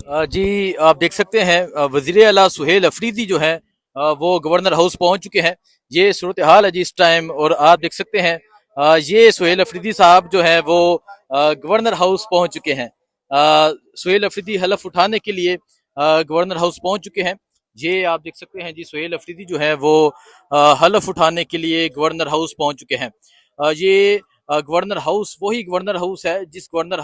जी आप देख सकते हैं वजीर आला सुहेल अफरीदी जो है वो गवर्नर हाउस पहुंच चुके हैं। ये सूरत हाल है जी इस टाइम। और आप देख सकते हैं ये सुहेल अफरीदी साहब जो है वो गवर्नर हाउस पहुंच चुके हैं। सुहेल अफरीदी हलफ उठाने के लिए गवर्नर हाउस पहुंच चुके हैं। ये आप देख सकते हैं जी सुहेल अफरीदी जो है वो हलफ उठाने के लिए गवर्नर हाउस पहुंच चुके हैं। ये गवर्नर हाउस वही गवर्नर हाउस है जिस गवर्नर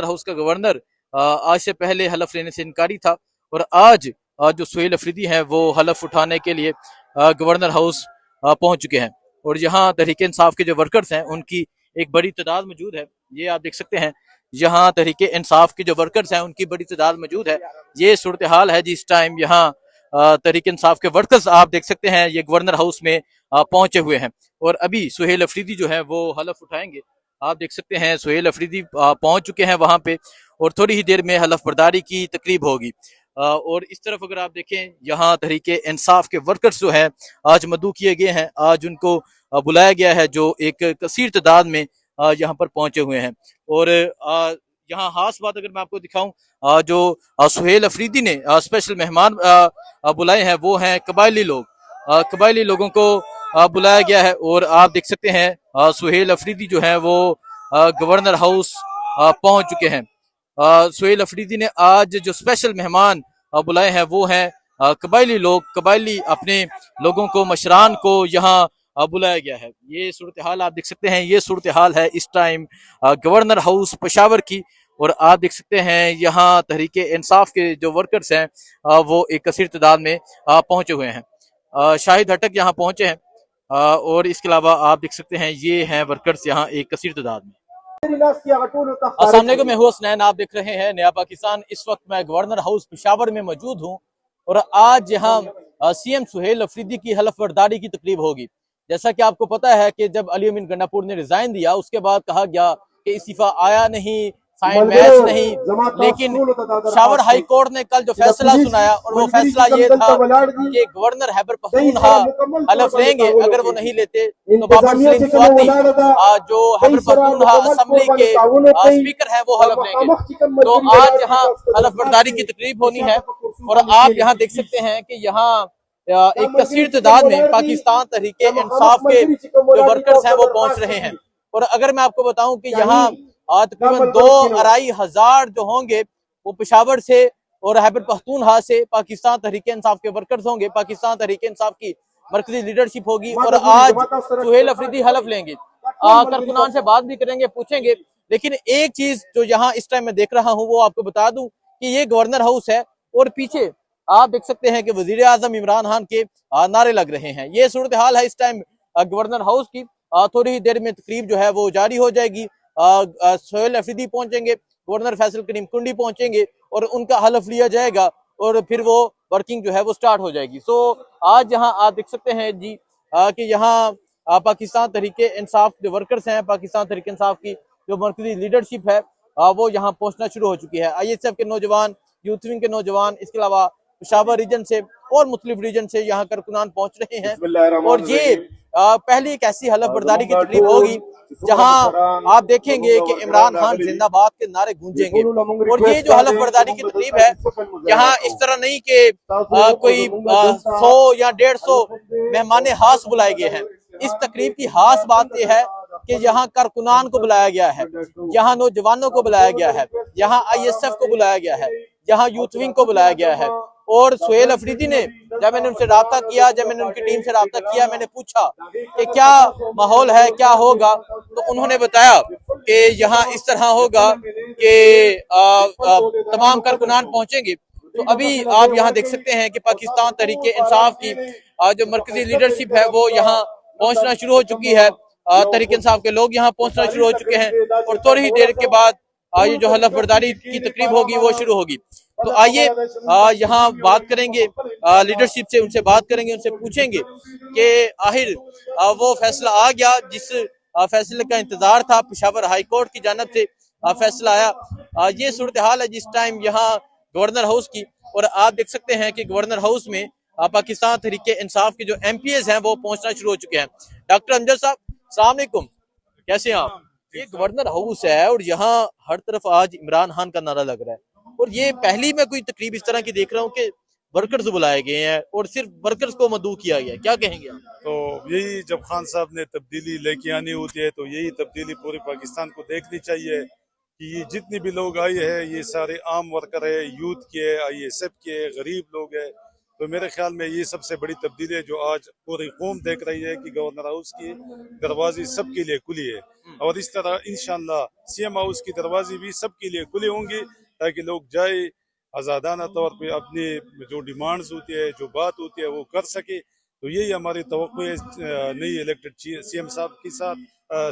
हाउस का गवर्नर आज से पहले हलफ लेने से इनकारी था। और आज जो सुहेल अफरीदी हैं वो हलफ उठाने के लिए गवर्नर हाउस पहुंच चुके हैं। और यहाँ तहरीक इंसाफ के जो वर्कर्स हैं उनकी एक बड़ी तादाद मौजूद है। ये आप देख सकते हैं यहाँ तहरीक इंसाफ के जो वर्कर्स हैं उनकी बड़ी तादाद मौजूद है। ये सूरत हाल है जिस टाइम यहाँ तहरीक इंसाफ के वर्कर्स आप देख सकते हैं ये गवर्नर हाउस में पहुंचे हुए हैं। और अभी सुहेल अफरीदी जो है वो हलफ उठाएंगे। आप देख सकते हैं सुहेल अफरीदी पहुंच चुके हैं वहां पे और थोड़ी ही देर में हलफ बर्दारी की तकरीब होगी। और इस तरफ अगर आप देखें यहाँ तहरीके इंसाफ के वर्कर्स जो हैं आज मदऊ किए गए हैं। आज उनको बुलाया गया है जो एक कसीर तादाद में यहाँ पर पहुंचे हुए हैं। और यहाँ खास बात अगर मैं आपको दिखाऊं जो सुहेल अफरीदी ने स्पेशल मेहमान बुलाए हैं वो हैं कबायली लोग। कबायली लोगों को बुलाया गया है। और आप देख सकते हैं सुहेल अफरीदी जो है वो गवर्नर हाउस पहुंच चुके हैं। सुहेल अफरीदी ने आज जो स्पेशल मेहमान बुलाए हैं वो हैं कबायली लोग। कबायली अपने लोगों को मशरान को यहाँ बुलाया गया है। ये सूरत हाल आप देख सकते हैं। ये सूरत हाल है इस टाइम गवर्नर हाउस पेशावर की। और आप देख सकते हैं यहाँ तहरीके इंसाफ के जो वर्कर्स हैं वो एक कसीर तादाद में पहुंचे हुए हैं। शाहिद हटक यहाँ पहुंचे हैं। और इसके अलावा आप देख सकते हैं ये हैं वर्कर्स यहाँ एक कसीर तादाद में। अस्सलाम वालेकुम, मैं हूं हसनैन, आप देख रहे हैं नया पाकिस्तान। इस वक्त मैं गवर्नर हाउस पेशावर में मौजूद हूं और आज यहाँ सीएम सुहेल अफरीदी की हलफ बर्दारी की तकरीब होगी। जैसा कि आपको पता है कि जब अली अमीन गंडापुर ने रिजाइन दिया उसके बाद कहा गया कि इस्तीफा आया नहीं, साइन मैच नहीं। लेकिन शावर हाई कोर्ट ने कल जो फैसला सुनाया और वो फैसला ये था कि गवर्नर खैबर पख्तूनख्वा हलफ लेंगे। अगर वो नहीं लेते तो बाबर सलीम स्वाति जो खैबर पख्तूनख्वा असेंबली के स्पीकर है वो हलफ लेंगे। तो आज यहाँ हलफ बर्दारी की तकरीब होनी है। और आप यहाँ देख सकते हैं कि यहाँ एक कसीर तादाद में पाकिस्तान तहरीके इंसाफ के जो वर्कर्स हैं वो पहुंच रहे हैं। और अगर मैं आपको बताऊं कि यहाँ तकरीबन 2,500 जो होंगे वो पेशावर से और खैबर पख्तूनख्वा से पाकिस्तान तहरीके इंसाफ के वर्कर्स होंगे। पाकिस्तान तहरीके इंसाफ की मरकजी लीडरशिप होगी और आज सुहेल अफरीदी हलफ लेंगे। कारकुनान से बात भी करेंगे, पूछेंगे। लेकिन एक चीज जो यहाँ इस टाइम मैं देख रहा हूँ वो आपको बता दूं कि ये गवर्नर हाउस है और पीछे आप देख सकते हैं कि वजीर आजम इमरान खान के नारे लग रहे हैं। ये सूरत हाल है इस टाइम गवर्नर हाउस की। थोड़ी ही देर में तकरीब जो है वो जारी हो जाएगी। सुहेल अफरीदी पहुंचेंगे, गवर्नर फैसल करीम कुंडी पहुंचेंगे और उनका हलफ लिया जाएगा और फिर वो वर्किंग जो है वो स्टार्ट हो जाएगी। सो आज यहाँ आप देख सकते हैं जी कि यहाँ पाकिस्तान तहरीके इंसाफ जो वर्कर्स हैं, पाकिस्तान तहरीके इंसाफ की जो मरकजी लीडरशिप है वो यहाँ पहुंचना शुरू हो चुकी है। ISF के नौजवान, यूथ विंग के नौजवान, इसके अलावा पेशावर रीजन से और मुख्तलिफ रीजन से यहाँ कारकुनान पहुंच रहे हैं। और ये पहली एक ऐसी हलफ बर्दारी की तकरीब होगी जहां आप देखेंगे कि इमरान खान जिंदाबाद के नारे गूंजेंगे। और ये जो हलफ बर्दारी की तकरीब है यहाँ इस तरह नहीं कि कोई 100 या 150 मेहमान खास बुलाए गए हैं। इस तकरीब की खास बात यह है कि यहाँ कारकुनान को बुलाया गया है, यहाँ नौजवानों को बुलाया गया है, यहाँ ISF को बुलाया गया है, यहाँ यूथ विंग को बुलाया गया है। और सुहेल अफरीदी ने जब मैंने उनसे राब्ता किया, जब मैंने उनकी टीम से राब्ता किया, मैंने पूछा कि क्या माहौल है, क्या होगा, तो उन्होंने बताया कि यहाँ इस तरह होगा कि तमाम कारकुनान पहुंचेंगे। तो अभी आप यहाँ देख सकते हैं कि पाकिस्तान तहरीके इंसाफ की जो मरकजी लीडरशिप है वो यहाँ पहुंचना शुरू हो चुकी है। तहरीके इंसाफ के लोग यहाँ पहुंचना शुरू हो चुके हैं और थोड़ी ही देर के बाद ये जो हलफ बर्दारी की तकरीब होगी वो शुरू होगी। तो आइए यहाँ बात करेंगे लीडरशिप से, उनसे बात करेंगे, उनसे पूछेंगे कि आखिर वो फैसला आ गया जिस फैसले का इंतजार था। पेशावर हाई कोर्ट की जानब से फैसला आया। ये सूरत हाल है जिस टाइम यहाँ गवर्नर हाउस की। और आप देख सकते हैं कि गवर्नर हाउस में पाकिस्तान तहरीके इंसाफ के जो MPs हैं वो पहुंचना शुरू हो चुके हैं। डॉक्टर अमजद साहब, अस्सलाम वालेकुम, कैसे हैं आप? ये गवर्नर हाउस है और यहाँ हर तरफ आज इमरान खान का नारा लग रहा है और ये पहली मैं कोई तकरीब इस तरह की देख रहा हूँ कि वर्कर्स बुलाए गए हैं और सिर्फ वर्कर्स को मदऊ किया गया है, क्या कहेंगे आप? तो यही जब खान साहब ने तब्दीली लेके आनी होती है तो यही तब्दीली पूरे पाकिस्तान को देखनी चाहिए कि ये जितने भी लोग आए हैं ये सारे आम वर्कर है, यूथ के है, ISF के है, गरीब लोग है। तो मेरे ख्याल में ये सबसे बड़ी तब्दीली है जो आज पूरी कौम देख रही है कि गवर्नर हाउस की दरवाजे सबके लिए खुली है और इस तरह इंशाल्लाह CM हाउस की दरवाजे भी सबके लिए खुले होंगे ताकि लोग जाए आज़ादाना तौर पे अपने जो डिमांड्स होती है, जो बात होती है वो कर सके। तो यही हमारी तवक्को है नई इलेक्टेड CM साहब के साथ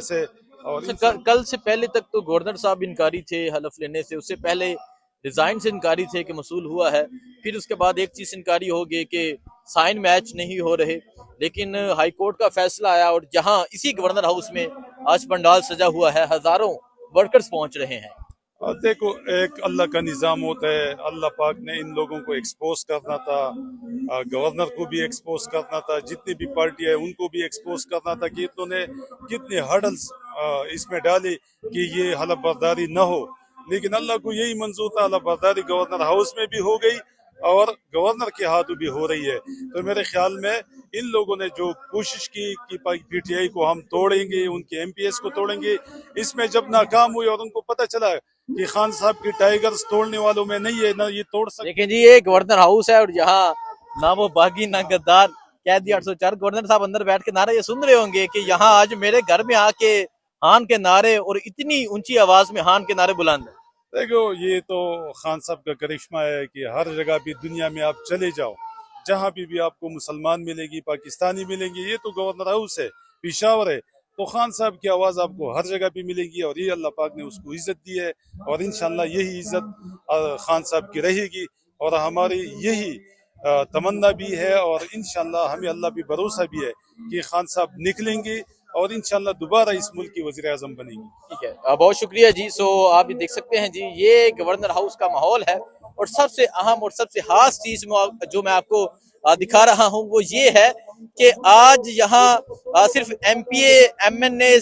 से। और अच्छा, कल से पहले तक तो गवर्नर साहब इनकारी थे हलफ लेने से, उससे पहले रिजाइन से इनकारी थे कि मसूल हुआ है, फिर उसके बाद एक चीज इनकारी हो गई कि साइन मैच नहीं हो रहे, लेकिन हाई कोर्ट का फैसला आया और जहां इसी गवर्नर हाउस में आज पंडाल सजा हुआ है, हजारों वर्कर्स पहुंच रहे हैं। और देखो एक अल्लाह का निज़ाम होता है, अल्लाह पाक ने इन लोगों को एक्सपोज करना था, गवर्नर को भी एक्सपोज करना था, जितनी भी पार्टी है उनको भी एक्सपोज करना था कि इन्होंने कितने हर्डल्स इसमें डाले कि ये हलफ बर्दारी न हो। लेकिन अल्लाह को यही मंजूर था, हलफ बर्दारी गवर्नर हाउस में भी हो गई और गवर्नर के हाथों भी हो रही है। तो मेरे ख्याल में इन लोगों ने जो कोशिश की कि PTI को हम तोड़ेंगे, उनके MPS को तोड़ेंगे, इसमें जब नाकाम हुई और उनको पता चला कि खान साहब की टाइगर्स तोड़ने वालों में नहीं है, ना ये तोड़ सकते। लेकिन जी ये गवर्नर हाउस है और यहाँ ना वो बागी ना गद्दार, कैदी 804, गवर्नर साहब अंदर बैठ के नारे ये सुन रहे होंगे कि यहाँ आज मेरे घर में आके हान के नारे और इतनी ऊंची आवाज में हान के नारे बुलंद है। देखो ये तो खान साहब का करिश्मा है कि हर जगह भी दुनिया में आप चले जाओ, जहाँ भी आपको मुसलमान मिलेगी, पाकिस्तानी मिलेंगे, ये तो गवर्नर हाउस है, पिशावर है। तो खान साहब की आवाज़ आपको हर जगह पे मिलेगी और ये अल्लाह पाक ने उसको इज्जत दी है और इंशाल्लाह यही इज्जत खान साहब की रहेगी और हमारी यही तमन्ना भी है और इंशाल्लाह हमें अल्लाह भी भरोसा भी है कि खान साहब निकलेंगे और इंशाल्लाह दोबारा इस मुल्क की वज़ीर आज़म बनेंगी। ठीक है, बहुत शुक्रिया जी। सो आप ये देख सकते हैं जी, ये गवर्नर हाउस का माहौल है और सबसे अहम और सबसे खास चीज जो मैं आपको दिखा रहा हूँ वो ये है कि आज यहाँ सिर्फ MPA MNA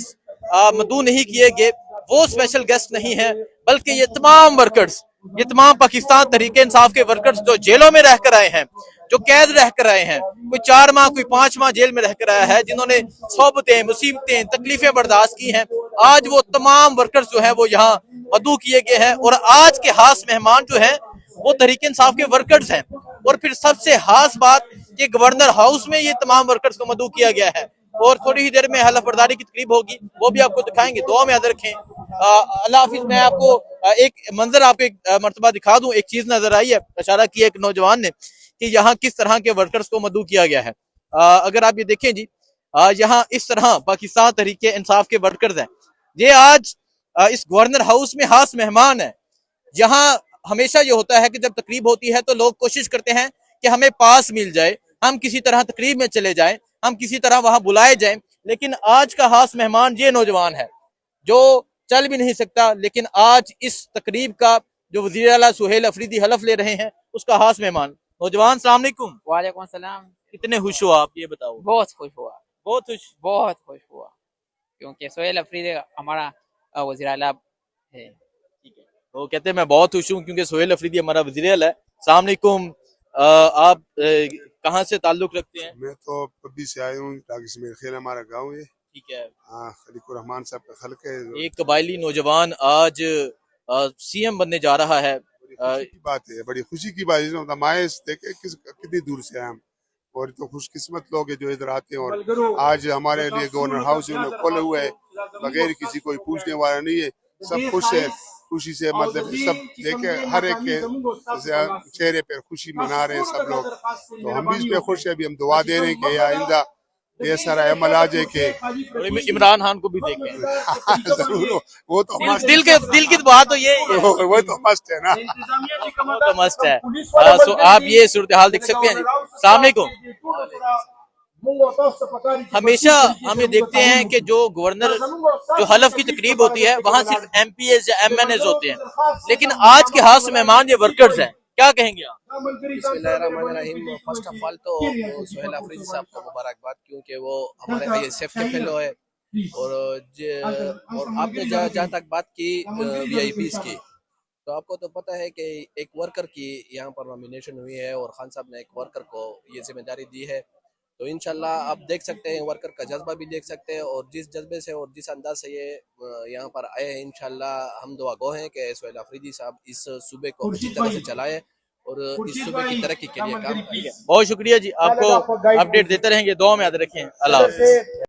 मदऊ नहीं किए गए, वो स्पेशल गेस्ट नहीं है, बल्कि ये तमाम वर्कर्स, ये तमाम पाकिस्तान तहरीक इंसाफ के वर्कर्स जो जेलों में रहकर आए हैं, जो कैद रहकर आए हैं, कोई 4 माह कोई 5 माह जेल में रहकर आया है, जिन्होंने सोबतें मुसीबतें तकलीफें बर्दाश्त की हैं, आज वो तमाम वर्कर्स जो है वो यहाँ मदऊ किए गए हैं और आज के खास मेहमान जो है वो तहरीक इंसाफ के वर्कर्स हैं। और फिर सबसे खास बात कि गवर्नर हाउस में ये तमाम वर्कर्स को मदऊ किया गया है और थोड़ी ही देर में हलफ बर्दारी की तकरीब होगी, वो भी आपको दिखाएंगे, दुआ में याद रखें। अल्लाह हाफिज। मैं आपको एक मंजर आपको एक मरतबा दिखा दूं, एक चीज नजर आई है, इशारा किया एक नौजवान ने कि यहाँ किस तरह के वर्कर्स को मदऊ किया गया है। अगर आप ये देखें जी, यहाँ इस तरह पाकिस्तान तहरीक इंसाफ के वर्कर्स हैं, ये आज इस गवर्नर हाउस में खास मेहमान है। यहाँ हमेशा ये होता है कि जब तकरीब होती है तो लोग कोशिश करते हैं कि हमें पास मिल जाए, हम किसी तरह तकरीब में चले जाएं, हम किसी तरह वहां बुलाए जाएं, लेकिन आज का खास मेहमान ये नौजवान है जो चल भी नहीं सकता, लेकिन आज इस तकरीब का जो वज़ीर आला सुहेल अफरीदी हलफ ले रहे हैं उसका खास मेहमान नौजवान। सलाम अलैकुम। वालेकुम सलाम। कितने खुश हो आप, ये बताओ? बहुत खुश हुआ, बहुत खुश। बहुत खुश हुआ, क्योंकि सुहेल अफरीदी हमारा वज़ीर आला है। ठीक है, तो कहते हैं मैं बहुत खुश हूँ क्योंकि सुहेल अफरीदी हमारा वज़ीर आला है। सलाम अलैकुम। आप कहाँ से ताल्लुक रखते हैं? मैं तो पब्बी से आया हूँ, में खेल हमारा गांव है। ठीक है। खलीकुर रहमान साहब का खलक है। एक कबायली नौजवान आज CM बनने जा रहा है। खुशी की बात है, बड़ी खुशी की बात है। मायस देखे कितनी दूर से आए हम और तो खुशकिस्मत लोग हैं जो इधर आते हैं और आज हमारे लिए गवर्नर हाउस खोले हुए है, बगैर किसी कोई पूछने वाला नहीं है, सब खुश है, खुशी से मतलब सब देखे हर एक के चेहरे पे खुशी मना रहे हैं सब लोग। तो हम भी इस पे खुश है, अभी हम दुआ दे रहे हैं कि आइंदा ये सारा अमल आ जाए के इमरान खान को भी देखें। जरूर, वो तो दिल की बात तो ये वो तो मस्त है ना, वो तो मस्त है। सो आप ये सूरत हाल देख सकते हैं जी। अस्सलाम वालेकुम। हमेशा हम ये देखते हैं कि जो गवर्नर जो हलफ की तकरीब होती है वहाँ सिर्फ MPAs या MNAs होते हैं, लेकिन आज के खास मेहमान ये वर्कर्स हैं, क्या कहेंगे आप? बिस्मिल्लाहिर्रहमानिर्रहीम। फर्स्ट ऑफ ऑल तो सुहेल अफरीदी साहब को मुबारकबाद, क्योंकि वो हमारे ISF के फेलो है और आपने जहाँ तक बात की VIPs की, तो आपको तो पता है कि एक वर्कर की यहाँ पर नॉमिनेशन हुई है और खान साहब ने एक वर्कर को ये जिम्मेदारी दी है। तो इंशाल्लाह आप देख सकते हैं, वर्कर का जज्बा भी देख सकते हैं और जिस जज्बे से और जिस अंदाज से ये यहाँ पर आए हैं, इंशाल्लाह हम दुआ गो हैं कि सुहेल अफरीदी साहब इस सूबे को अच्छी तरह से चलाएं और इस सूबे की तरक्की के लिए काम करें। बहुत शुक्रिया जी, आपको अपडेट देते रहेंगे, दुआ में याद रखें। अल्लाह हाफ़िज़।